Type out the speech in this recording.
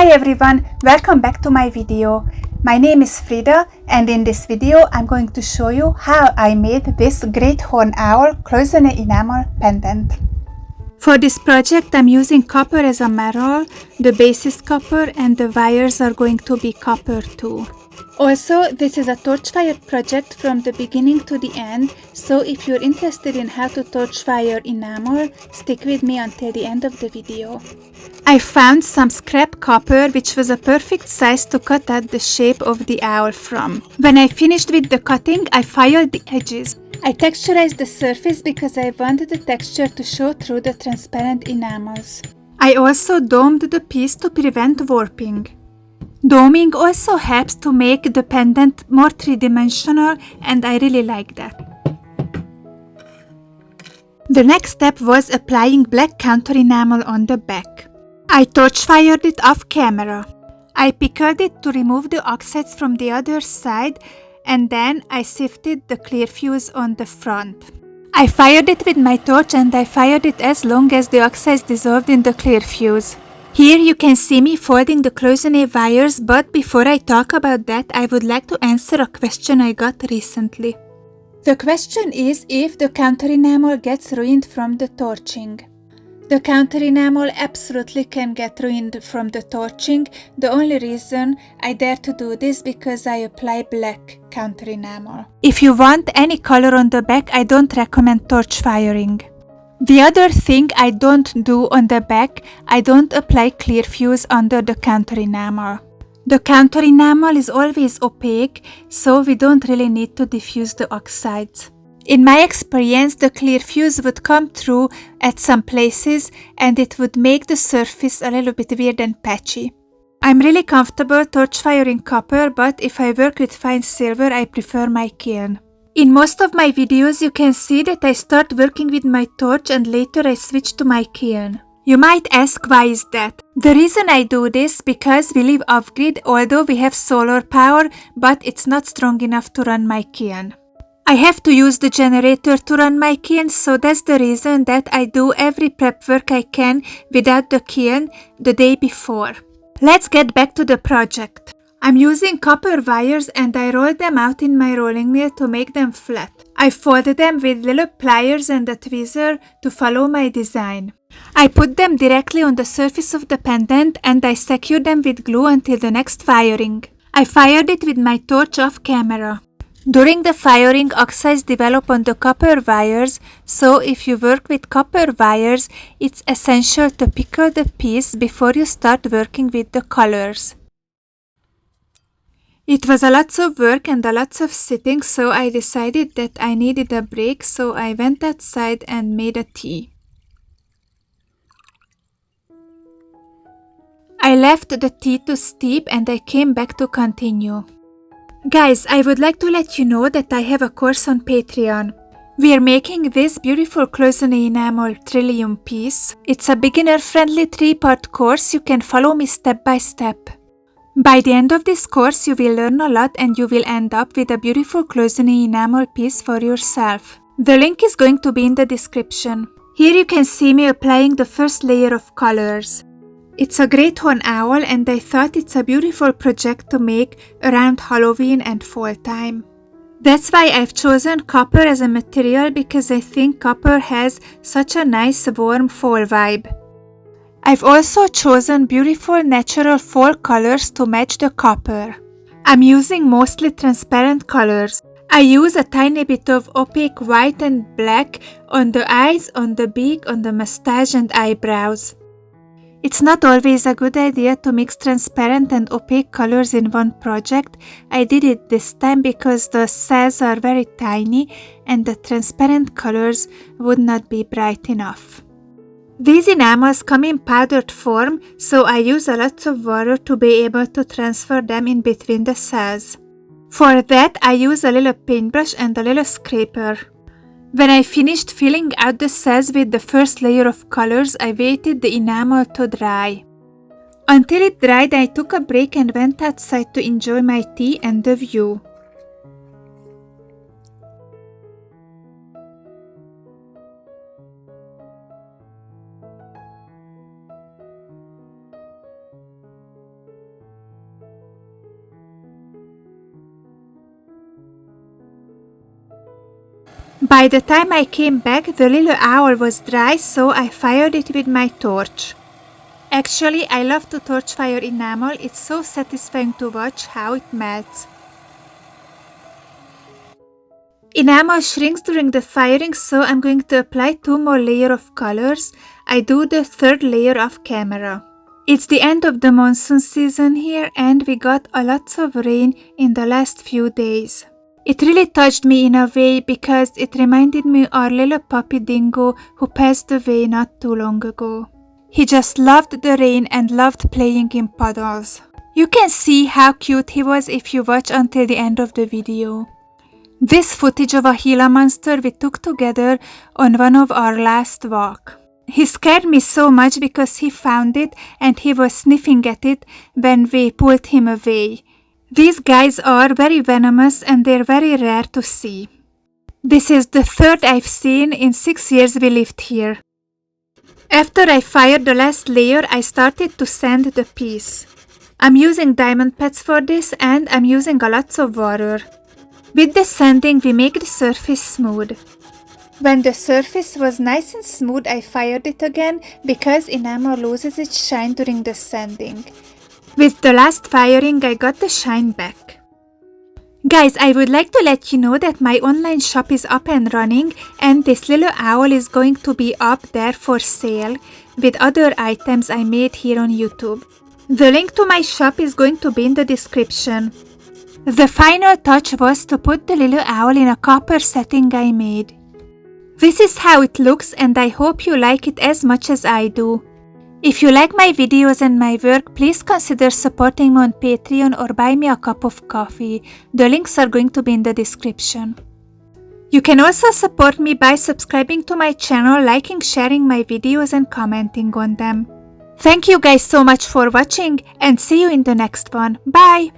Hi everyone, welcome back to my video. My name is Frida and in this video I'm going to show you how I made this great horn owl Cloisonne Enamel pendant. For this project I'm using copper as a material, the base is copper and the wires are going to be copper too. Also, this is a torch wire project from the beginning to the end, so if you're interested in how to torch wire enamel, stick with me until the end of the video. I found some scrap copper which was a perfect size to cut out the shape of the owl from. When I finished with the cutting, I filed the edges. I texturized the surface because I wanted the texture to show through the transparent enamels. I also domed the piece to prevent warping. Doming also helps to make the pendant more three-dimensional and I really like that. The next step was applying black counter enamel on the back. I torch fired it off camera. I pickled it to remove the oxides from the other side and then I sifted the clear fuse on the front. I fired it with my torch and I fired it as long as the oxides dissolved in the clear fuse. Here you can see me folding the Cloisonne wires, but before I talk about that, I would like to answer a question I got recently. The question is if the counter enamel gets ruined from the torching. The counter enamel absolutely can get ruined from the torching. The only reason I dare to do this because I apply black counter enamel. If you want any color on the back, I don't recommend torch firing. The other thing I don't do on the back, I don't apply clear fuse under the counter enamel. The counter enamel is always opaque, so we don't really need to diffuse the oxides. In my experience, the clear fuse would come through at some places and it would make the surface a little bit weird and patchy. I'm really comfortable torch firing copper, but if I work with fine silver, I prefer my kiln. In most of my videos, you can see that I start working with my torch and later I switch to my kiln. You might ask why is that? The reason I do this because we live off-grid, although we have solar power, but it's not strong enough to run my kiln. I have to use the generator to run my kiln, so that's the reason that I do every prep work I can without the kiln the day before. Let's get back to the project. I'm using copper wires and I rolled them out in my rolling mill to make them flat. I folded them with little pliers and a tweezer to follow my design. I put them directly on the surface of the pendant and I secured them with glue until the next firing. I fired it with my torch off camera. During the firing, oxides develop on the copper wires, so if you work with copper wires, it's essential to pickle the piece before you start working with the colors. It was a lot of work and a lot of sitting, so I decided that I needed a break, so I went outside and made a tea. I left the tea to steep and I came back to continue. Guys, I would like to let you know that I have a course on Patreon. We are making this beautiful Cloisonne Enamel Trillium piece. It's a beginner-friendly 3-part course. You can follow me step by step. By the end of this course, you will learn a lot and you will end up with a beautiful Cloisonne enamel piece for yourself. The link is going to be in the description. Here you can see me applying the first layer of colors. It's a great horn owl and I thought it's a beautiful project to make around Halloween and fall time. That's why I've chosen copper as a material because I think copper has such a nice warm fall vibe. I've also chosen beautiful natural fall colors to match the copper. I'm using mostly transparent colors. I use a tiny bit of opaque white and black on the eyes, on the beak, on the mustache and eyebrows. It's not always a good idea to mix transparent and opaque colors in one project. I did it this time because the cells are very tiny and the transparent colors would not be bright enough. These enamels come in powdered form, so I use a lot of water to be able to transfer them in between the cells. For that, I use a little paintbrush and a little scraper. When I finished filling out the cells with the first layer of colors, I waited the enamel to dry. Until it dried, I took a break and went outside to enjoy my tea and the view. By the time I came back, the little owl was dry, so I fired it with my torch. Actually, I love to torch fire enamel. It's so satisfying to watch how it melts. Enamel shrinks during the firing, so I'm going to apply 2 more layers of colors. I do the 3rd layer off camera. It's the end of the monsoon season here, and we got a lot of rain in the last few days. It really touched me in a way because it reminded me of our little puppy Dingo who passed away not too long ago. He just loved the rain and loved playing in puddles. You can see how cute he was if you watch until the end of the video. This footage of a Gila monster we took together on one of our last walk. He scared me so much because he found it and he was sniffing at it when we pulled him away. These guys are very venomous and they're very rare to see. This is the 3rd I've seen in 6 years we lived here. After I fired the last layer, I started to sand the piece. I'm using diamond pads for this and I'm using a lot of water. With the sanding, we make the surface smooth. When the surface was nice and smooth, I fired it again because enamel loses its shine during the sanding. With the last firing, I got the shine back. Guys, I would like to let you know that my online shop is up and running and this little owl is going to be up there for sale with other items I made here on YouTube. The link to my shop is going to be in the description. The final touch was to put the little owl in a copper setting I made. This is how it looks and I hope you like it as much as I do. If you like my videos and my work, please consider supporting me on Patreon or buy me a cup of coffee. The links are going to be in the description. You can also support me by subscribing to my channel, liking, sharing my videos and commenting on them. Thank you guys so much for watching and see you in the next one. Bye!